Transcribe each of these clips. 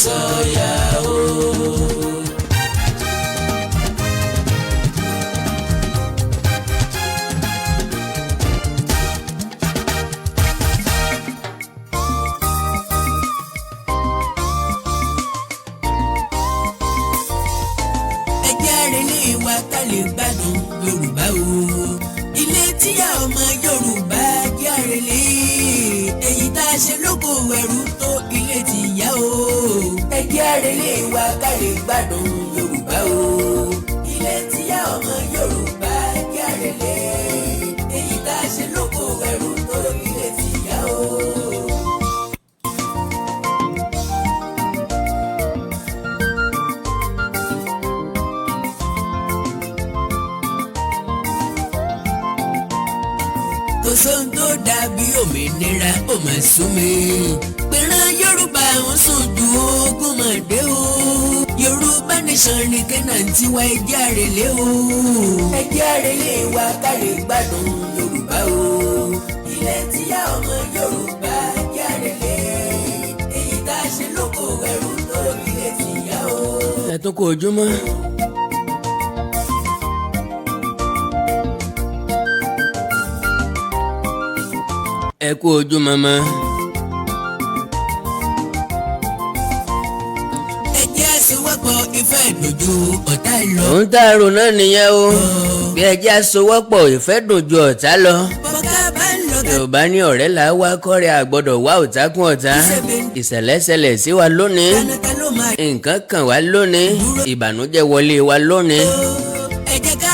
sọ̀yà o. Ká lè gbádùn Yorùbá o. Ilé tíyá ọmọ Yorùbá jẹ́ àrèlé. Èyí tá a ṣe lóko ẹrú tó ilé tìyá o. Ẹ jẹ́ àrèlé wa ká lè gbádùn Yorùbá o. Ilé tíyá ọmọ Yorùbá jẹ́ àrèlé. Èyí tá a ṣe lóko ẹrú tó ilé tìyá o. Kò sóhun tó dàbí òmìnira ó máa sún mi. Pẹ̀ràn Yorùbá ń sùn ju ogún mọ̀dé o. Yorùbá nation ní kẹ́nà tí wá ẹjẹ́ àrèlé o. Ẹjẹ́ àrèlé wa ká lè gbádùn Yorùbá o. Ilé tíyá ọmọ Yorùbá ẹjẹ́ àrèlé. Èyí tá a ṣe lóko ẹrú tó ilé tìyá o. Ẹ tún kú ojúmọ́. Ẹ kú ojú mama. Ẹ jẹ́ àsowọ́pọ̀ ìfẹ́ dojú ọ̀tá lọ. Òun tá a rò náà nìyẹn o. Bí ẹ jẹ́ àsowọ́pọ̀ ìfẹ́ dojú ọ̀tá lọ. Yorùbá ní ọ̀rẹ́ là wá kọ́rẹ́ àgbọ́dọ̀ wá ọ̀tá kún ọ̀tá. Ìṣẹ̀lẹ̀ ṣẹlẹ̀ sí wa lónìí. Nǹkan kàn wá lónìí. Ìbànújẹ́ wọlé wa lónìí.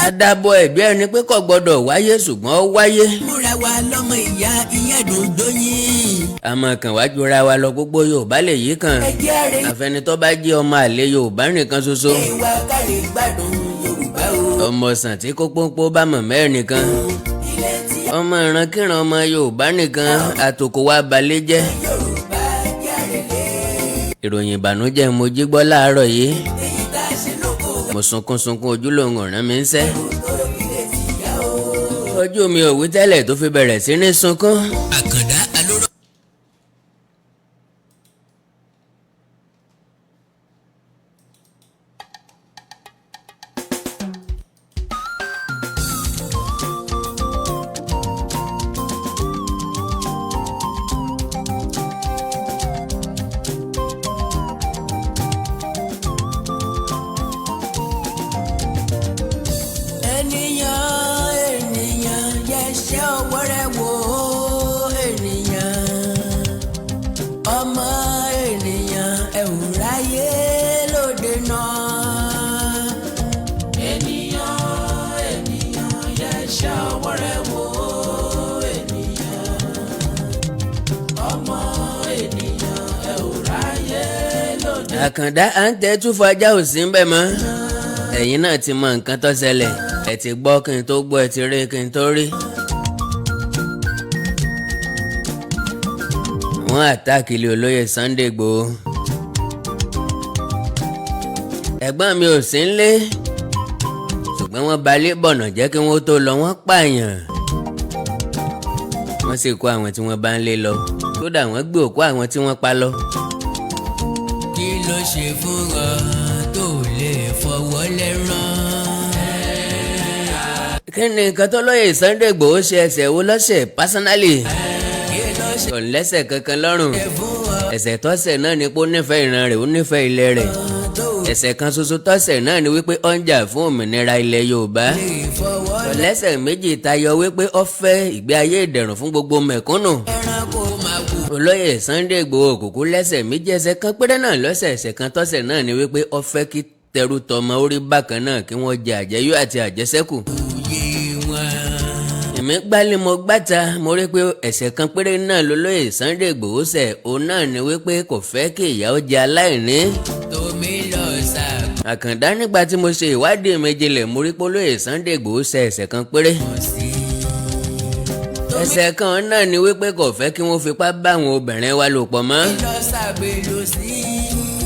Adábọ̀ ẹ̀gbẹ́ ẹni pé kò gbọ́dọ̀ wáyé ṣùgbọ́n ó wáyé. Múra wa lọ́mọ ìyá ìyá dòdò yín. Àmọ́ kàn wá jura wa lọ gbogbo Yorùbá lè yí kan. Àfẹnitọ́ bá jẹ́ ọmọ àlè Yorùbá nìkan ṣoṣo. Ìwà kárí gbádùn Yorùbá o. Ọmọ sàn tí kó pọ́npọ́ bá mọ̀ mẹ́rin nìkan. Ọmọ ìrankíran ọmọ Yorùbá nìkan àtòkò wa balẹ̀ jẹ́. Ìròyìn ìbànújẹ́ mo jí gbọ́ láàárọ̀ yìí. Mo sunkún ojú lòun ọ̀ràn mi ń sẹ́. Ojú mi ò wí tẹ́lẹ̀ tó fi bẹ̀rẹ̀ sí ní sunkún. Àkàndá alóró. Àkàndá à ń tẹ́ tún fajá ò sí ń bẹ̀ mọ́. Ẹ̀yin náà ti mọ nǹkan tó ṣẹlẹ̀. Ẹ ti gbọ́ kí n tó gbọ́, ẹ ti rí kí n tó rí. Wọ́n àtáàkì ilé olóyè Sunday Igboho. Ẹ̀gbọ́n mi ò sí nlé. Ṣùgbọ́n wọ́n balẹ̀ bọ̀nà jẹ́ kí wọ́n tó lọ wọ́n pààyàn. Wọ́n sì kó àwọn tí wọ́n bá ń lé lọ. Kódà wọ́n gbé òkú àwọn tí wọ́n pa lọ. Kí ló ṣe fún ọ tó lè fọwọ́ lẹ́rán? Kí ni nǹkan tó lóye Sunday Igboho ṣe ẹsẹ̀ wo lọ́sẹ̀ personally? Kò lẹ́sẹ̀ kankan lọ́rùn. Ẹ̀ṣẹ̀ tọ́sẹ̀ náà ni pé ó nífẹ̀ẹ́ ìran rẹ̀, ó nífẹ̀ẹ́ ilẹ̀ rẹ̀. Ẹ̀ṣẹ̀ kan ṣoṣo tọ́sẹ̀ náà ni wípé ó ń jà fún òmìnira ilẹ̀ Yorùbá. Kò lẹ́sẹ̀ méjì tayọ wípé ó fẹ́ ìgbé ayé ìdẹ̀rùn fún gbogbo mẹ̀kúnnù. Olóyè Sunday Igboho kúkú lẹ́sẹ̀ méjì, ẹ̀ṣẹ̀ kan péré náà lọ́sẹ̀. Ẹ̀ṣẹ̀ kan tọ́sẹ̀ náà ni wípé ó fẹ́ kí tẹrú tọmọ orí bákan náà kí wọ́n jẹ àjẹyó àti àjẹsẹ́kù. Èmi gbálẹ̀ mo gbáta mo rí pé ẹ̀ṣẹ̀ kan péré náà lolóyè Sunday Igboho ṣẹ̀. Òun náà ni wípé kò fẹ́ kí ìyà ó jẹ aláìní. Àkàndá nígbà tí mo ṣe ìwádìí mi jinlẹ̀ mo rí pé olóyè Sunday Igboho ṣẹ̀ ẹ̀ṣẹ̀ kan péré. Ẹ̀ṣẹ̀ kan náà ni wípé kò fẹ́ kí wọ́n fipá bá àwọn obìnrin wa lò pọ̀ mọ́.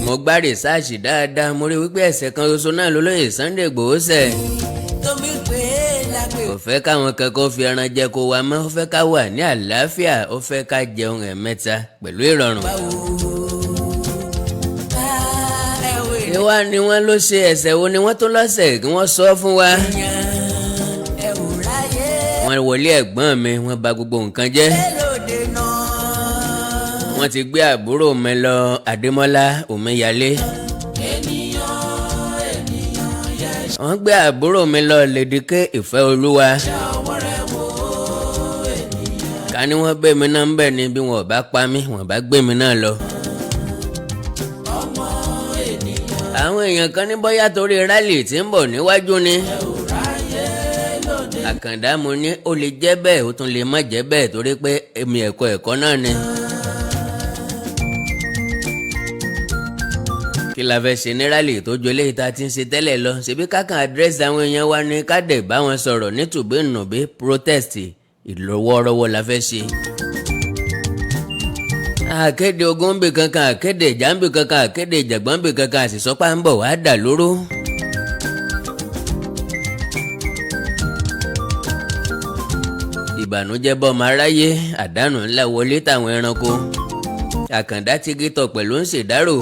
Mo gbá rìsáàsì dáadáa mo rí wípé ẹ̀ṣẹ̀ kan ṣoṣo náà lolóyè Sunday Igboho ṣẹ̀. Kò fẹ́ káwọn kankan fi ẹran jẹ kó wa mọ́, ó fẹ́ ká wà ní àlàáfíà, ó fẹ́ ká jẹun ẹ̀mẹ́ta pẹ̀lú ìrọ̀rùn. wá ni wọ́n ló ṣe ẹ̀ṣẹ̀ wo ni wọ́n tó lọ́sẹ̀ kí wọ́n sọ fún wa. wọ́n wọlé ẹ̀gbọ́n mi wọ́n bà gbogbo nǹkan jẹ́. wọ́n ti gbé àbúrò mi lọ Adémọ́lá Omíyalé. wọ́n gbé àbúrò mi lọ Lédìké Ìfẹ́ Olúwa. ká ní wọ́n gbé mi náà ń bẹ̀ ni bí wọ́n bá pa mí wọ́n bá gbé mi náà lọ. àwọn èèyàn kan ní bóyá torí rálì tí ń bọ̀ níwájú ni. Àkàndá mo ní ó lè jẹ́ bẹ́ẹ̀ ó tún lè má jẹ́ bẹ́ẹ̀ torí pé èmi ẹ̀kọ́ náà ni. kí la fẹ́ ṣe ní rálì tó ju eléyìí tá a ti ń ṣe tẹ́lẹ̀ lọ ṣebí kákan àdírẹ́sì àwọn èèyàn wa ní kádẹ̀ bá wọn sọ̀rọ̀ nítùbínùbí protest ìlọ́wọ́rọ́wọ́ la fẹ́ ṣe. àkéde ogun bì kankan àkéde ìjà ń bì kankan àkéde ìjàgbọ́n bì kankan àṣìṣọ́pá ń bọ̀ wá dà lóró. ìbànújẹ́ bọ́mọ aráyé àdánù ńlá wọlé táwọn ẹranko. Àkàndá ti gítọ̀ pẹ̀lú ń ṣèdárò.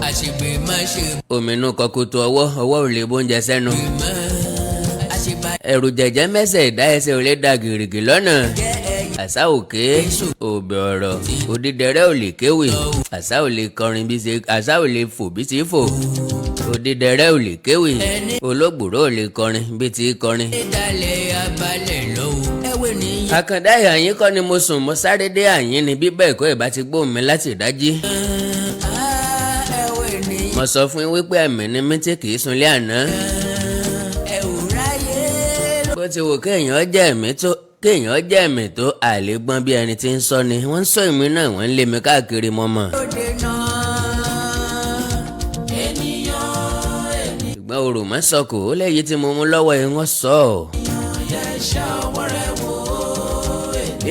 àṣìgbè má ṣe. òmìnú kọkùtù ọwọ́ ò lè bóúnjẹ sẹ́nu. ẹ̀rù jẹ̀jẹ̀ mẹ́sẹ̀ ìdá ẹsẹ̀ ò lè da gìrìgì lọ́nà. àṣà òkè òbẹ̀ ọ̀rọ̀ òdìdẹrẹ́ ò lè kéwì. àṣà ò lè kọrin bí ṣe àṣà ò lè fò bí ti fò. òdìdẹrẹ́ ò lè kéwì. olóògbòrò ò lè kọrin bí ti kọrin. Àkàndá àyín kọ́ ni mo sùn mo sáré dé àyín ni bí bẹ́ẹ̀ kọ́ ìbá ti gbóhùn mi láti ìdájí. mo sọ fún yín wípé ẹ̀mí ni mí tí kì í sunlé àná. bó ti wù kéèyàn jẹ́ ẹ̀mí tó àlégbọ́n bí ẹni tí ń sọ ni wọ́n ń sọ èmi náà wọ́n ń lé mi káàkiri mọ́mọ́. ṣùgbọ́n orò má sọkò ó lẹ́yìn tí mo mú lọ́wọ́ yẹn wọ́n sọ ọ́.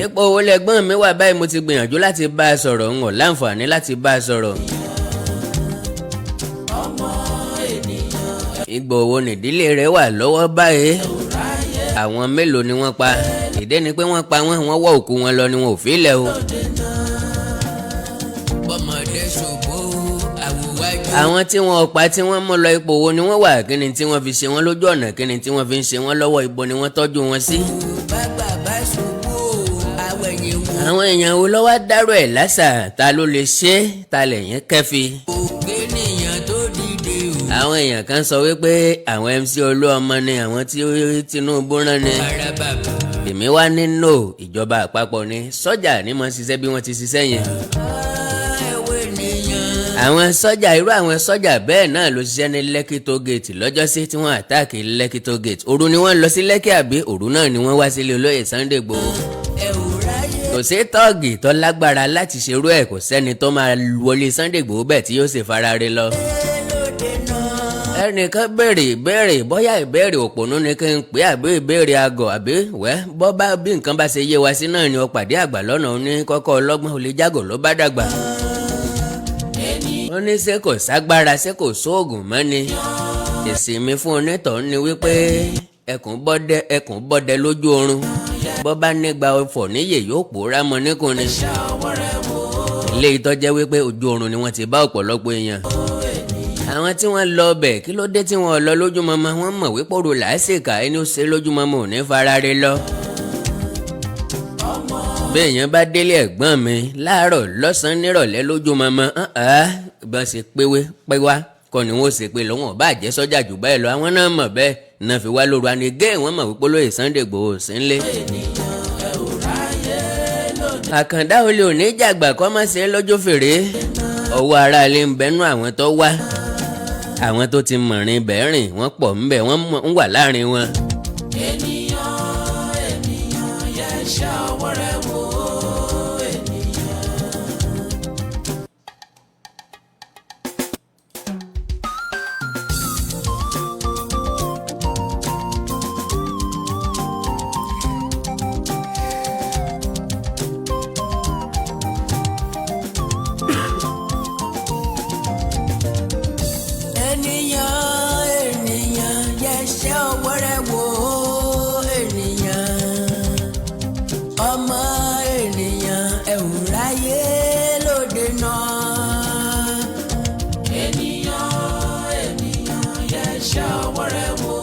ipò owó lẹ́gbọ́n mi wà báyìí mo ti gbìyànjú láti bá a sọ̀rọ̀ ń wọ̀ láǹfààní láti bá a sọ̀rọ̀. Igboho nídìílé rẹ̀ wà lọ́wọ́ báyìí. àwọn mélòó ni wọ́n pa ìdí ni pé wọ́n pa wọ́n wọ́ òkú wọn lọ ni wọn ò fílẹ̀ o. àwọn tí wọn pa tí wọ́n mú lọ ipò wo ni wọ́n wà kíni tí wọ́n fi ṣe wọ́n lójú ọ̀nà kíni tí wọ́n fi ń ṣe wọ́n lọ́wọ́ ibo ni wọ́n tọ́jú wọn sí. àwọn èèyàn wo ló wá dárò ẹ̀ lásà ta ló lè ṣe é ta lẹ̀yìn kẹ́fi. àwọn èèyàn kan sọ wípé àwọn MC Olúọmọ ni àwọn tí Tinubu rán ni. èmi wá ní no ìjọba àpapọ̀ ni sọ́jà ni mo ṣiṣẹ́ bí wọ́n ti ṣiṣẹ́ yẹn. àwọn sọ́jà irú àwọn sọ́jà bẹ́ẹ̀ náà ló ṣiṣẹ́ ní Lekki toll gate lọ́jọ́sí tí wọ́n àtáàkì Lekki toll gate òru ni wọ́n lọ sí Lekki àbí òru náà ni wọ́n wá sílé olóyè Sunday Igboho. kò sí tọ́ọ̀gì tó lágbára láti ṣerú ẹ̀ kò sẹ́ni tó máa wọlé Sunday Igboho bẹ́ẹ̀ tí yóò ṣe farare lọ. ẹnìkan béèrè ìbéèrè bóyá ìbéèrè òpònú ni kí n pè àbí ìbéèrè àgọ̀ àbí wẹ́ bọ́ bá bí nǹkan bá ṣe yé wa sí náà ni ó pàdé àgbà lọ́nà ó ní kọ́kọ́ ọlọ́gbọ́n olè jágò ló bá dàgbà. ó ní ṣé kò ságbára ṣé kò sóògùn mọ́ ni. èsì mi fún onítọ̀hún ni wípé ẹkùn bọ́dẹ lójú oorun bọ́ bá nígbà ọ̀fọ̀ níyè yóò pòórá mọ́ níkùnni. ilé ìtọ́jẹ́ wípé ojú oorun ni wọ́n ti bá ọ̀pọ̀lọpọ̀ èèyàn. àwọn tí wọ́n lọ bẹ̀ kí ló dé tí wọ́n lọ lójúmọmọ wọ́n mọ̀ wípé òru làásìkà ẹni ó ṣe lójúmọmọ ò ní farare lọ. bí èèyàn bá délé ẹ̀gbọ́n mi láàárọ̀ lọ́sàn-án nírọ̀lẹ́ lójúmọmọ bá ṣe pé wá kọ́ ni wọ́n ṣe pé lọ́wọ́n bá jẹ́ sọ́jà jù báyìí lọ àwọn náà mọ̀ bẹ́ẹ̀ náà fi wá lóru anigé wọ́n mọ̀ wípé olóyè Sunday Igboho sí ńlé. Àkàndá olè òní jàgbà kọ́ má ṣe lọ́jọ́ fèrè ọwọ́ aráalé ń bẹnu àwọn tó wá àwọn tó ti mọ̀rin bẹ́ẹ̀rìn wọ́n pọ̀ ńbẹ̀ wọ́n ń wà láàrin wọn. Ènìyàn ṣọwọ́ rẹ̀ wò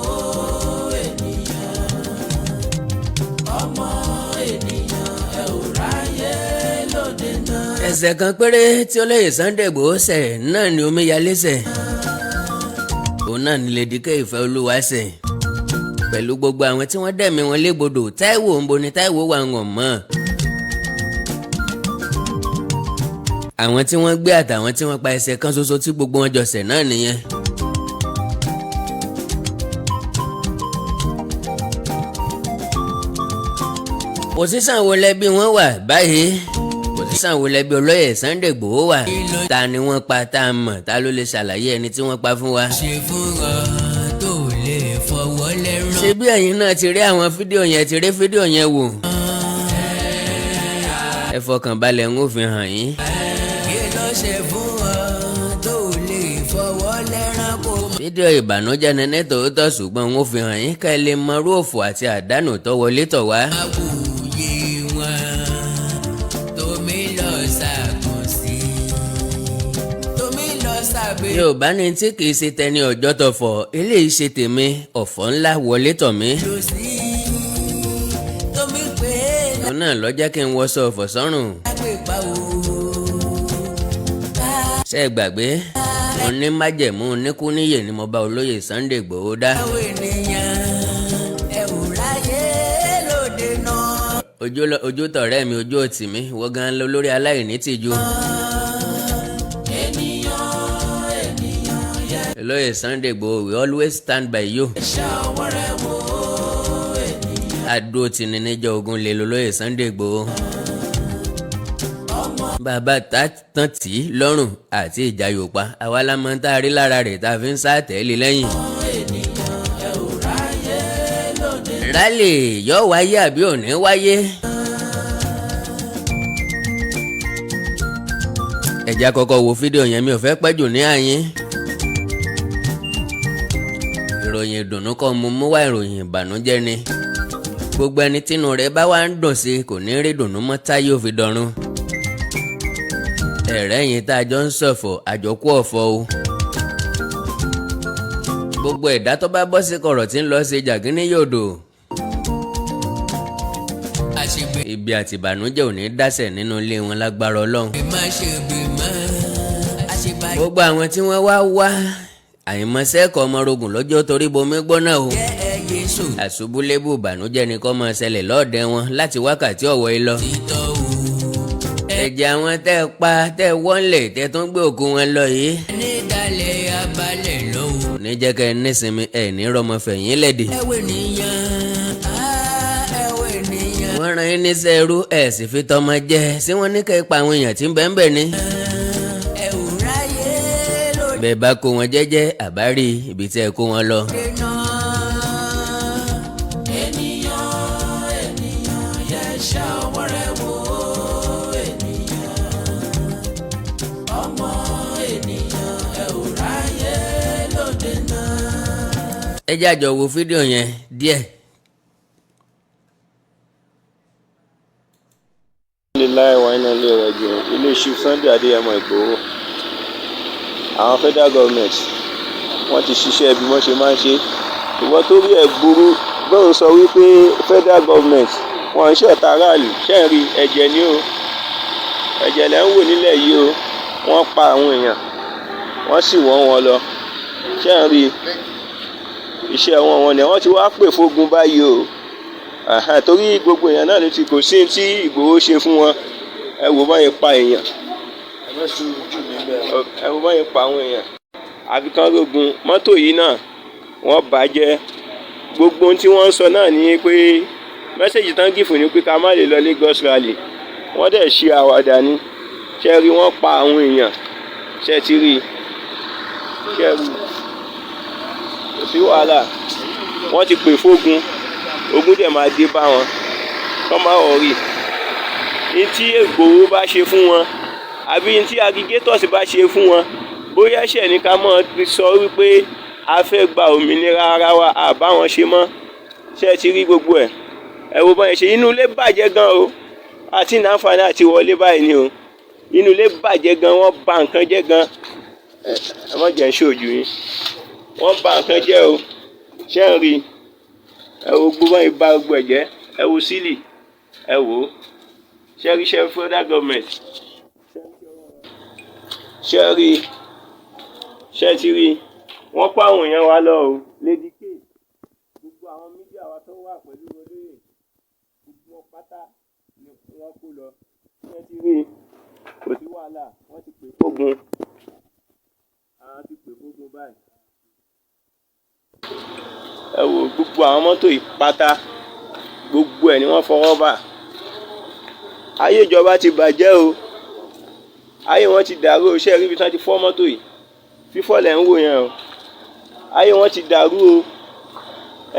ènìyàn ọmọ ènìyàn ẹ ò ráyè lóde náà. ẹ̀ṣẹ̀ kan péré tí olóyè Sunday Igboho ṣẹ̀ náà ni omíyalé ṣẹ̀ òun náà ni Lady K Ìfẹ́olúwa ṣẹ̀ pẹ̀lú gbogbo àwọn tí wọ́n dẹ̀mí wọn légbodò. Táíwò ń bo ni Táíwò wà ń wọ̀n mọ́ àwọn tí wọ́n gbé àtàwọn tí wọ́n pa ẹsẹ̀ kan ṣoṣo tí gbogbo wọn jọ ṣẹ̀ náà nìyẹn. pòsíṣàn wo lẹbí wọn wà báyìí pòsíṣàn wo lẹbí olóyè Sunday Igboho wà ta ni wọ́n pa tá a mọ̀ ta ló lè ṣàlàyé ẹni tí wọ́n pa fún wa. ṣe fún ọ tó lè fọwọ́ lẹ́rán. ṣé bí ẹ̀yin náà ti rí àwọn fídíò yẹn ti rí fídíò yẹn wò. ẹ fọkàn balẹ̀ ń fi hàn yín. kí ló ṣe fún ọ tó lè fọwọ́ lẹ́rán kó. fídíò ìbànújẹ́ ni ní tòótọ́ ṣùgbọ́n ń fi hàn yín ká ẹ lè mọ irú òfò àti àdánù tó wọlé tọ̀ wá. Yorùbá ní tí kì í ṣe tẹni ọjọ́ tọ̀fọ̀ eléyìí ṣe tèmi ọ̀fọ̀ ńlá wọlé tọ̀ mí. òun náà lọ jẹ́ kí n wọṣọ ọ̀fọ̀ sọ́rùn. ṣé ẹ gbàgbé mo ní májẹ̀mú níkú níyè ni mo bá olóyè Sunday Igboho dá. ojú tọ̀rẹ́ mi ojú òtì mi wọ́n gan lórí aláìní tìjú. Olóyè Sunday Igboho we always stand by you. Adó ti ní níjọ́ ogun lè lolóyè Sunday Igboho. Bàbá tán tì í lọ́rùn àti ìjà Yorùbá àwa la mọ̀ tá a rí lára rẹ̀ tá a fi ń sá tẹ̀lé lẹ́yìn. rálì yóò wáyé àbí ò ní wáyé. ẹ jẹ́ kọ́kọ́ wo fídíò yẹn mi ò fẹ́ pẹ́ jù ní àyín. ìròyìn ìdùnnú kọ́ mo mú wá ìròyìn ìbànújẹ́ ni gbogbo ẹni tínú rẹ̀ bá wá ń dùn sí kò ní rí dùnnú mọ́ táyé ò fi dọ̀run. ẹ̀rẹ́ yìí tá a jọ ń ṣọ̀fọ̀ àjọkú ọ̀fọ̀ o. gbogbo ẹ̀dá tó bá bọ́ sí kọ̀rọ̀ tí ń lọ ṣe jàgínní yòdò. ibi àti ìbànújẹ́ ò ní dásẹ̀ nínú ilé wọn lágbára Ọlọ́run. gbogbo àwọn tí wọ́n wá àìmọ̀ṣẹ́ kọ́ ọmọrogùn lọ́jọ́ torí bomi gbóná o. àṣubúlébù ìbànújẹ́ ni kó máa ṣẹlẹ̀ lọ́ọ̀dẹ wọn láti wákàtí ọ̀wọ́ yìí lọ. ẹ̀jẹ̀ àwọn tẹ́ ẹ pa tẹ́ ẹ wọ́nlẹ̀ tẹ́ tún gbé òkú wọn lọ yìí. ní jẹ́ ká ẹ nísinmi ẹ̀ ní rọmọ fẹ̀yìn lẹ́dí. wọ́n ran yín níṣẹ́ ẹrú ẹ̀ sì fi tọmọ jẹ sí wọ́n ní ká ẹ pa àwọn èèyàn tí ń bẹ́ẹ̀ bẹ́ẹ̀ ni. bẹ́ẹ̀ bá kó wọn jẹ́jẹ́ àbárí ibi tí ẹ kó wọn lọ. ẹ jẹ́ àjọ wo fídíò yẹn díẹ̀. láì wá iná ilé rẹ̀ jù ilé Chief Sunday Adéyẹmọ Ìgbòho àwọn federal government wọ́n ti ṣiṣẹ́ bí wọ́n ṣe máa ń ṣe ìwọ́n tó rí ẹ̀ burú bóun sọ wípé federal government wọ́n ń ṣẹ̀ta aráàlú ṣẹ́ẹ̀rí ẹ̀jẹ̀ ni o ẹ̀jẹ̀ lẹ́ ń wò nílẹ̀ yìí o wọ́n pa àwọn èèyàn wọ́n sì wọ́n wọn lọ ṣẹ́ẹ̀rí iṣẹ́ wọn ni wọ́n ti wá pè fógun báyìí o torí gbogbo èèyàn náà ló ti kò sí tí Ìgbòho ṣe fún wọn ẹ wò báyìí pa èèyàn ẹ wò báyìí pa àwọn èèyàn àfikán rogun mọ́tò yìí náà wọ́n bàjẹ́ gbogbo ohun tí wọ́n ń sọ náà ni pé mẹ́sẹ̀jì tán gìfù ni pé ká má lè lọ Lagos rally wọ́n dẹ̀ ṣe àwàdà ni ṣe rí wọ́n pa àwọn èèyàn ṣe ti rí ṣe rí kò sí wàhálà wọ́n ti pè fógun ogun dẹ̀ máa dé bá wọn kọ́ máa wọ̀ rí ní tí Ìgbòho bá ṣe fún wọn àbí ní tí agigators bá ṣe fún wọn bóyá ẹ̀ṣẹ̀ ní ká mọ̀ sọ wípé a fẹ́ gba òmìnira ara wa àbá wọn ṣe mọ́ ṣe ti rí gbogbo ẹ̀ ẹ wo báyìí ṣe inú ilé bàjẹ́ gan o àti nàǹfààní àti wọlé báyìí ni o inú ilé bàjẹ́ gan wọ́n bà nǹkan jẹ́ gan ẹ má jẹ́ ń ṣojú yín wọ́n bà nǹkan jẹ́ o ṣé ń rí ẹ wo gbogbo ìbá gbogbo ẹ̀jẹ̀ ẹ wo sílì ẹ wò ó ṣé rí ṣe federal government ṣé rí ṣé ti rí wọ́n pa àwọn èèyàn wa lọ o Lady K gbogbo àwọn mídíà wa tó wà pẹ̀lú olóyè gbogbo wọn pátá ni wọ́n kó lọ ṣé ti rí kò sí wàhálà wọ́n ti pè fógun àwọn ti pè fógun báyìí ẹ wo gbogbo àwọn mọ́tò ìpátá gbogbo ẹ̀ ni wọ́n fọwọ́ bà ayé ìjọba ti bàjẹ́ o ayé wọn ti dàrú o ṣé ẹ rí ibi tí wọ́n ti fọ́ mọ́tò yìí fífọ́ lẹ̀ ń wò yẹn o ayé wọn ti dàrú o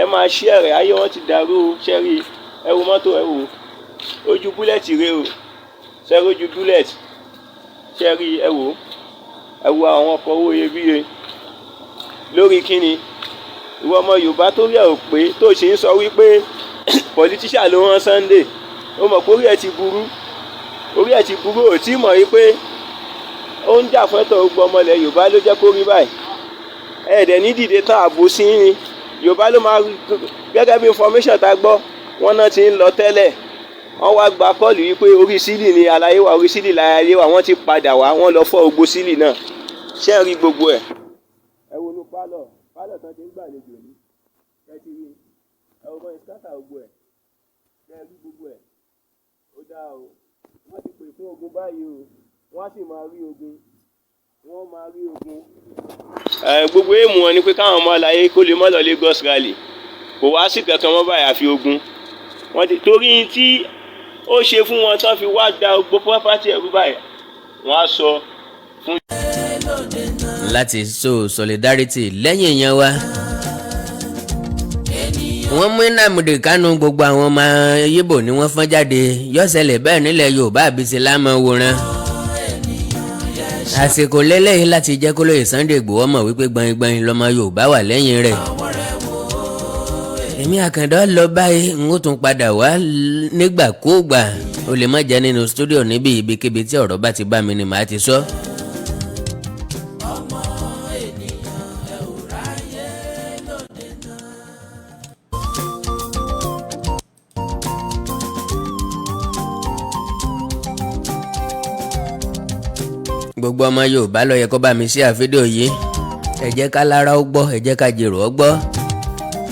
ẹ máa ṣí ẹ̀rẹ̀ ayé wọn ti dàrú o ṣé rí ẹ wo mọ́tò ẹ wò ojú búlẹ̀tì rẹ o ṣé rí ojú búlẹ̀tì ṣé rí ẹ wò àwọn ọkọ̀ owó iyebíye lórí kíni ìwọ ọmọ Yorùbá tó rí ẹ ò pé tó ṣe ń sọ wípé politician ló rán Sunday ó mọ̀ pé orí ẹ ti burú ò tí mọ̀ wípé ó ń jà fún ẹ̀tọ́ gbogbo ọmọ ilẹ̀ Yorùbá ló jẹ́ kó rí báyìí ẹ̀ẹ́dẹ̀ ní dìde tán àbò sí ní Yorùbá ló máa gẹ́gẹ́ bí information tá gbọ́ wọ́n náà ti ń lọ tẹ́lẹ̀ wọ́n wá gba kọ́ọ̀lù wípé orí sílì ni àlàyé wa orí sílì láyé wa wọ́n ti padà wá wọ́n lọ fọ́ gbogbo sílì náà ṣé ń rí gbogbo ẹ̀ ẹ wo inú pálọ̀ tán ti ń gbàlejò ní ẹ ti rí ẹ wo mọ ìsítátà gbogbo ẹ̀ ṣé ẹ rí gbogbo ẹ̀ ó dáa o wọ́n ti pè fún ogun báyìí o wọ́n sì máa rí ogun wọ́n máa rí ogun. Gbogbo èèmù wọn ni pé káwọn ọmọ àlàyé kó lè mọ́ lọ Lagos rally kò wá sí kankan mọ́ báyìí àfi ogun wọ́n ti torí tí ó ṣe fún wọn tán fi wá da gbogbo property ẹ̀rú báyìí wọ́n á sọ fún. láti show solidarity lẹ́yìn èèyàn wa wọ́n mú Nnamdi Kanu gbogbo àwọn ọmọ Yíbò ni wọ́n fọ́n jáde yọ́sẹ̀lẹ̀ bẹ́ẹ̀ nílẹ̀ Yorùbá àbísí lámọ̀ wòran àsìkò lélẹ́yìn láti jẹ́ kó lóye Sunday Igboho mọ̀ wípé gbọ̀ngbọ̀n lọ́mọ Yorùbá wà lẹ́yìn rẹ̀ èmi Àkàndá lọ báyìí n ó tún padà wá nígbàkúùgbà ó lè má jẹ́ nínú stúdíò níbi ibikíbi tí ọ̀rọ̀ bá ti bá mi ni màá ti sọ. gbogbo ọmọ Yorùbá ló yẹ kó bá mi share fídíò yìí ẹ jẹ́ ká lára ó gbọ́ ẹ jẹ́ ká jèrò ó gbọ́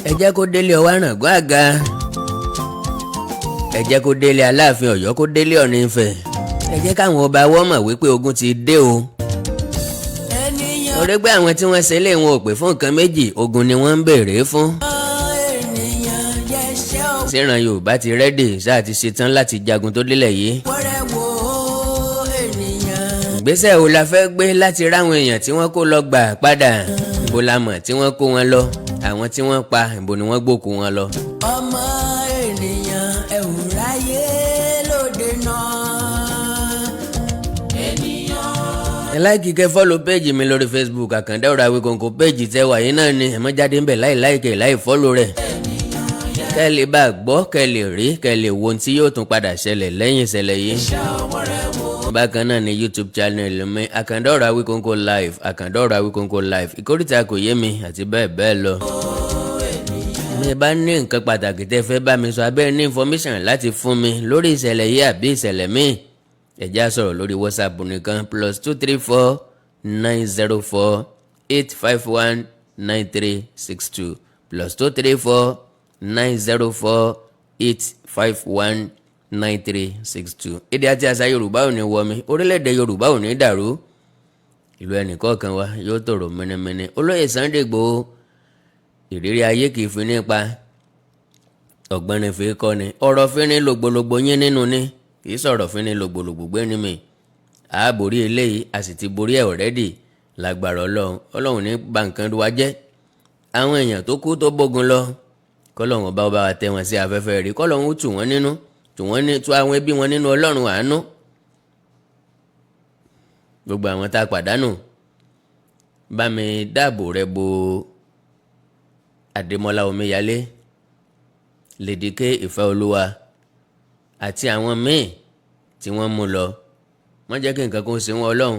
ẹ jẹ́ kó délé ọwọ́ àràngún àga ẹ jẹ́ kó délé Aláàfin Ọ̀yọ́ kó délé Ọ̀ọ̀ni Ifẹ̀ ẹ jẹ́ káwọn ọba wọ́n mọ̀ wípé ogun ti dé o orí pé àwọn tí wọ́n ṣe lé wọn ò pè fún nǹkan méjì ogun ni wọ́n ń béèrè fún. síran Yorùbá ti rẹ́dì sáà ti ṣetán láti jagun tó délẹ̀ yìí ìgbésẹ̀ wo la fẹ́ gbé láti ráwọn èèyàn tí wọ́n kó lọ gbà padà ibo la mọ̀ tí wọ́n kó wọn lọ àwọn tí wọ́n pa ibo ni wọ́n gbòkú wọn lọ. ọmọ ènìyàn ẹ ò ráyè lóde náà. ẹ láìkì kẹ́ fọ́lọ̀ péèjì mi lórí Facebook Àkàndá Ọ̀rọ̀ Awikonko péèjì tẹ́ wà yín náà ni ẹ má jáde ń bẹ̀ láì láìkẹ́ láì fọ́lọ̀ rẹ̀ kẹ́ lè bá gbọ́ kẹ́ lè rí kẹ́ lè wo ohun tí yóò tún padà ṣẹlẹ̀ lẹ́yìn ìṣẹ̀lẹ̀ yìí. bákan náà ni YouTube channel mi Àkàndá Ọ̀rọ̀ Awikonko live Àkàndá Ọ̀rọ̀ Awikonko live ìkórìtà kò yé mi àti bẹ́ẹ̀ bẹ́ẹ̀ lọ. mi bá ní nǹkan pàtàkì tẹ́ fẹ́ bá mi sọ abẹ́ ní information láti fún mi lórí ìṣẹ̀lẹ̀ yìí àbí ìṣẹ̀lẹ̀ míì ẹ já sọ̀rọ̀ lórí WhatsApp nìkan +234 904 851 9362 +234 904 851 9362. èdè àti àṣà Yorùbá ò ní wọmi orílẹ̀-èdè Yorùbá ò ní dàrú ìlú ẹnìkọ̀ọ̀kan wa yóò tòrò mẹ́nẹ́mẹ́nẹ́. olóyè Sunday Igboho ìrírí ayé kìí fi nípa ọ̀gbọ́n fi kọ́ ni ọ̀rọ̀ fi ní lògbòlògbò yín nínú ni kìí sọ̀rọ̀ fi ní lògbòlògbò gbé ní mi a borí eléyìí a sì ti borí ẹ̀ ọ̀rẹ́dì lágbára Ọlọ́run ní bà nǹkan wa jẹ́ àwọn èèyàn tó kú tó bógun lọ kọ́lọ́run ọba wa tẹ́ wọn sí afẹ́fẹ́ rí kọ́lọ́run ó tù wọ́n nínú tú àwọn ẹbí wọn nínú Ọlọ́run àánú gbogbo àwọn tá a pàdánù bá mi dáàbò rẹ bo Adémọ́lá Omíyalé Lady K Ìfẹ́olúwa àti àwọn míì tí wọ́n mú lọ wọ́n jẹ́ kí nǹkan kan ṣe wọ́n Ọlọ́run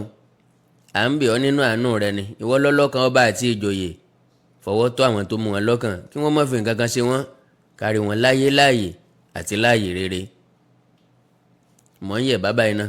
à ń bẹ̀ ọ́ nínú àánú rẹ ni ìwọ lọ́lọ́kan ọba àti ìjòyè fọwọ́ tó àwọn tó mú wọn lọ́kàn kí wọ́n má fi nǹkan kan ṣe wọ́n, kárí wọn láyé láàyè àti láàyè rere. mọ̀ ń yẹ̀ bàbá iná.